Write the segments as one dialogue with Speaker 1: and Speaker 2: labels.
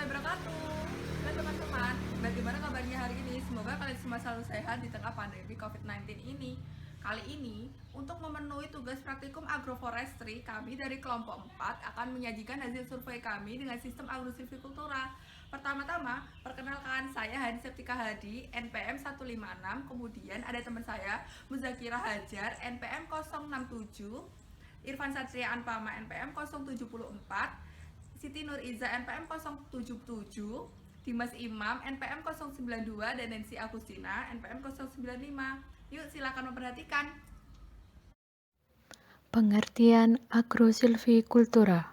Speaker 1: warahmatullahi wabarakatuh. Nah teman-teman, bagaimana kabarnya hari ini? Semoga kalian semua selalu sehat di tengah pandemi COVID-19 ini. Kali ini, untuk memenuhi tugas praktikum agroforestry, kami dari kelompok 4 akan menyajikan hasil survei kami dengan sistem agrosilvikultura. Pertama-tama, perkenalkan saya Hani Septika Hadi, NPM 156, kemudian ada teman saya Muzakira Hajar, NPM 067, Irfan Satria Anpama, NPM 074, Siti Nur Iza NPM 077, Dimas Imam NPM 092, dan Nancy Agustina NPM 095. Yuk silakan memperhatikan.
Speaker 2: Pengertian agrosilvikultura.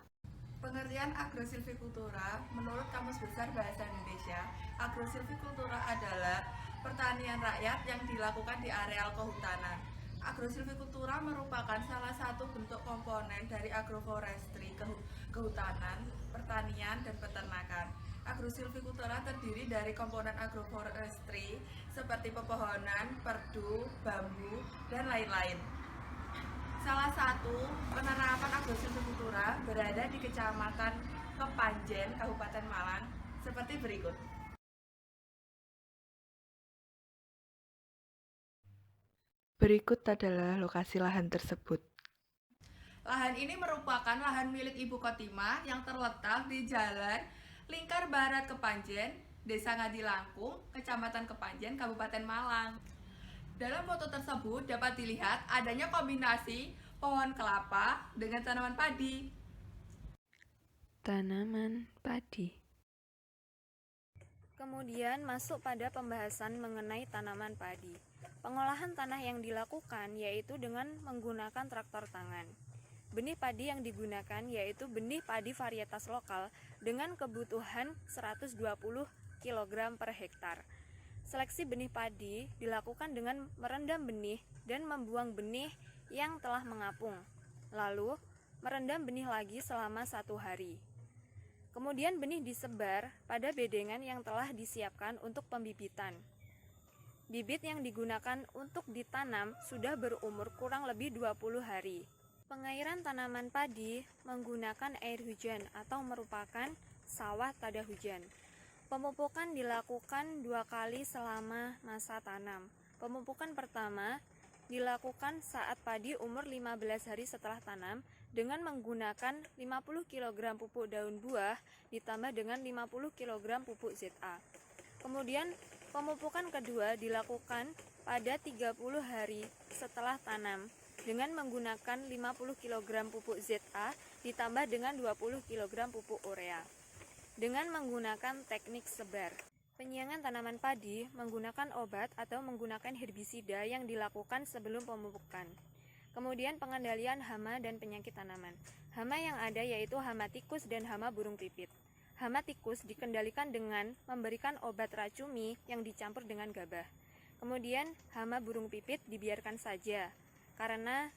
Speaker 1: Pengertian agrosilvikultura menurut Kamus Besar Bahasa Indonesia, agrosilvikultura adalah pertanian rakyat yang dilakukan di areal kehutanan. Agrosilvikultura merupakan salah satu bentuk komponen dari agroforestry, kehutanan, pertanian, dan peternakan. Agrosilvikultura terdiri dari komponen agroforestry seperti pepohonan, perdu, bambu, dan lain-lain. Salah satu penerapan agrosilvikultura berada di Kecamatan Kepanjen, Kabupaten Malang, seperti berikut.
Speaker 3: Berikut adalah lokasi lahan tersebut.
Speaker 1: Lahan ini merupakan lahan milik Ibu Kotimah yang terletak di Jalan Lingkar Barat Kepanjen, Desa Ngadilangkung, Kecamatan Kepanjen, Kabupaten Malang. Dalam foto tersebut dapat dilihat adanya kombinasi pohon kelapa dengan tanaman padi.
Speaker 2: Tanaman padi.
Speaker 4: Kemudian masuk pada pembahasan mengenai tanaman padi. Pengolahan tanah yang dilakukan yaitu dengan menggunakan traktor tangan. Benih padi yang digunakan yaitu benih padi varietas lokal dengan kebutuhan 120 kg per hektar. Seleksi benih padi dilakukan dengan merendam benih dan membuang benih yang telah mengapung. Lalu, merendam benih lagi selama 1 hari. Kemudian benih disebar pada bedengan yang telah disiapkan untuk pembibitan. Bibit yang digunakan untuk ditanam sudah berumur kurang lebih 20 hari. Pengairan tanaman padi menggunakan air hujan atau merupakan sawah tada hujan. Pemupukan dilakukan 2 kali selama masa tanam. Pemupukan pertama dilakukan saat padi umur 15 hari setelah tanam dengan menggunakan 50 kg pupuk daun buah ditambah dengan 50 kg pupuk ZA. Kemudian pemupukan kedua dilakukan pada 30 hari setelah tanam dengan menggunakan 50 kg pupuk ZA ditambah dengan 20 kg pupuk urea. Dengan menggunakan teknik sebar. Penyiangan tanaman padi menggunakan obat atau menggunakan herbisida yang dilakukan sebelum pemupukan. Kemudian pengendalian hama dan penyakit tanaman. Hama yang ada yaitu hama tikus dan hama burung pipit. Hama tikus dikendalikan dengan memberikan obat racumi yang dicampur dengan gabah. Kemudian hama burung pipit dibiarkan saja karena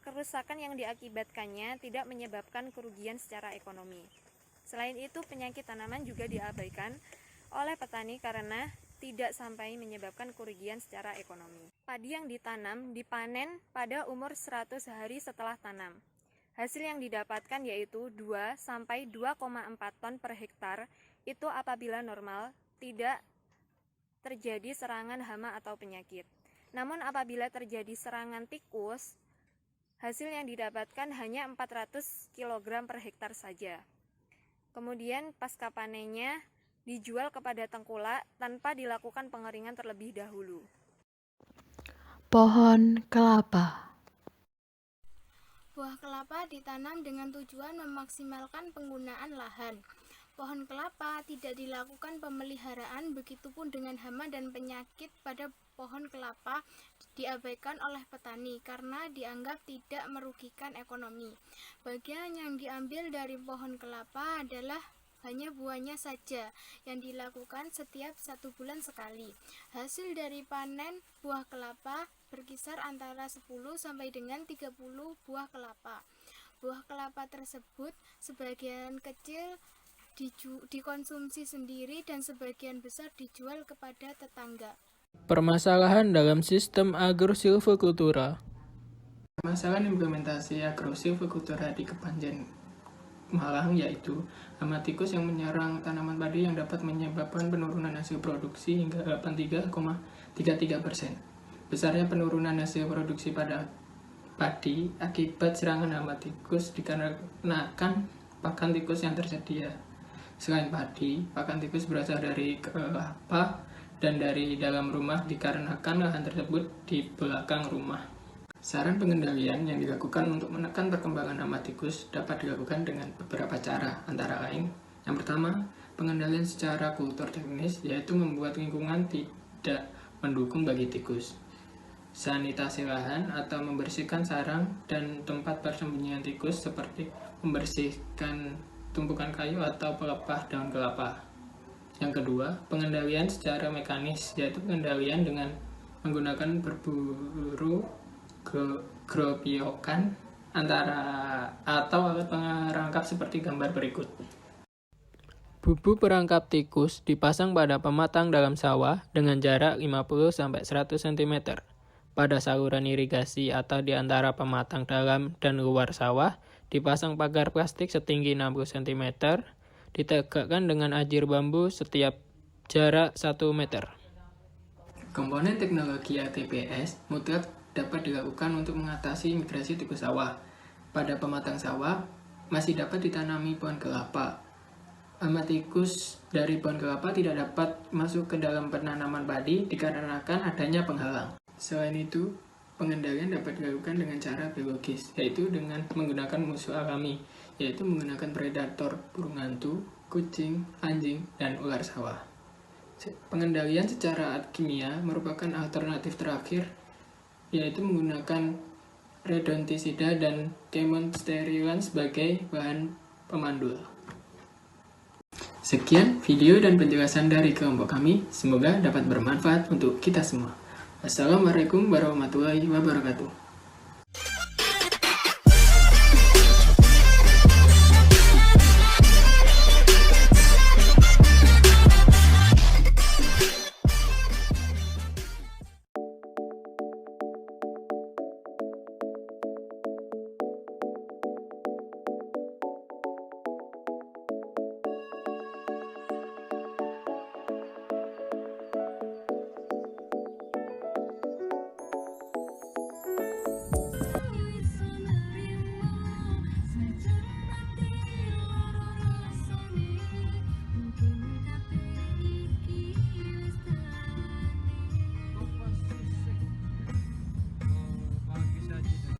Speaker 4: kerusakan yang diakibatkannya tidak menyebabkan kerugian secara ekonomi. Selain itu, penyakit tanaman juga diabaikan oleh petani karena tidak sampai menyebabkan kerugian secara ekonomi. Padi yang ditanam dipanen pada umur 100 hari setelah tanam. Hasil yang didapatkan yaitu 2 sampai 2,4 ton per hektar, itu apabila normal, tidak terjadi serangan hama atau penyakit. Namun apabila terjadi serangan tikus, hasil yang didapatkan hanya 400 kg per hektar saja. Kemudian pasca panennya dijual kepada tengkulak tanpa dilakukan pengeringan terlebih dahulu.
Speaker 2: Pohon kelapa.
Speaker 5: Buah kelapa ditanam dengan tujuan memaksimalkan penggunaan lahan. Pohon kelapa tidak dilakukan pemeliharaan, begitupun dengan hama dan penyakit pada pohon kelapa diabaikan oleh petani karena dianggap tidak merugikan ekonomi. Bagian yang diambil dari pohon kelapa adalah hanya buahnya saja yang dilakukan setiap 1 bulan sekali. Hasil dari panen buah kelapa berkisar antara 10 sampai dengan 30 buah kelapa. Buah kelapa tersebut sebagian kecil dikonsumsi sendiri dan sebagian besar dijual kepada tetangga.
Speaker 6: Permasalahan dalam sistem agrosilvikultura.
Speaker 7: Permasalahan implementasi agrosilvikultura di Kepanjen
Speaker 6: malang, yaitu hama tikus yang menyerang tanaman padi yang dapat menyebabkan penurunan hasil produksi hingga 83,33%. Besarnya penurunan hasil produksi pada padi akibat serangan hama tikus dikarenakan pakan tikus yang tersedia. Selain padi, pakan tikus berasal dari kelapa dan dari dalam rumah dikarenakan lahan tersebut di belakang rumah. Saran pengendalian yang dilakukan untuk menekan perkembangan hama tikus dapat dilakukan dengan beberapa cara, antara lain: yang pertama, pengendalian secara kultur teknis, yaitu membuat lingkungan tidak mendukung bagi tikus. Sanitasi lahan atau membersihkan sarang dan tempat persembunyian tikus seperti membersihkan tumpukan kayu atau pelepah daun kelapa. Yang kedua, pengendalian secara mekanis, yaitu pengendalian dengan menggunakan berburu gropiokan atau alat perangkap seperti gambar berikut. Bubu perangkap tikus dipasang pada pematang dalam sawah dengan jarak 50-100 cm. Pada saluran irigasi atau di antara pematang dalam dan luar sawah, dipasang pagar plastik setinggi 60 cm, ditegakkan dengan ajir bambu setiap jarak 1 meter.
Speaker 1: Komponen teknologi ATPS mutlak dapat dilakukan untuk mengatasi migrasi tikus sawah. Pada pematang sawah, masih dapat ditanami pohon kelapa. Hama tikus dari pohon kelapa tidak dapat masuk ke dalam penanaman padi dikarenakan adanya penghalang. Selain itu, pengendalian dapat dilakukan dengan cara biologis, yaitu dengan menggunakan musuh alami, yaitu menggunakan predator burung hantu, kucing, anjing, dan ular sawah. Pengendalian secara kimia merupakan alternatif terakhir, yaitu menggunakan redontisida dan kemonsterilan sebagai bahan pemandul. Sekian video dan penjelasan dari kelompok kami, semoga dapat bermanfaat untuk kita semua. Assalamualaikum warahmatullahi wabarakatuh.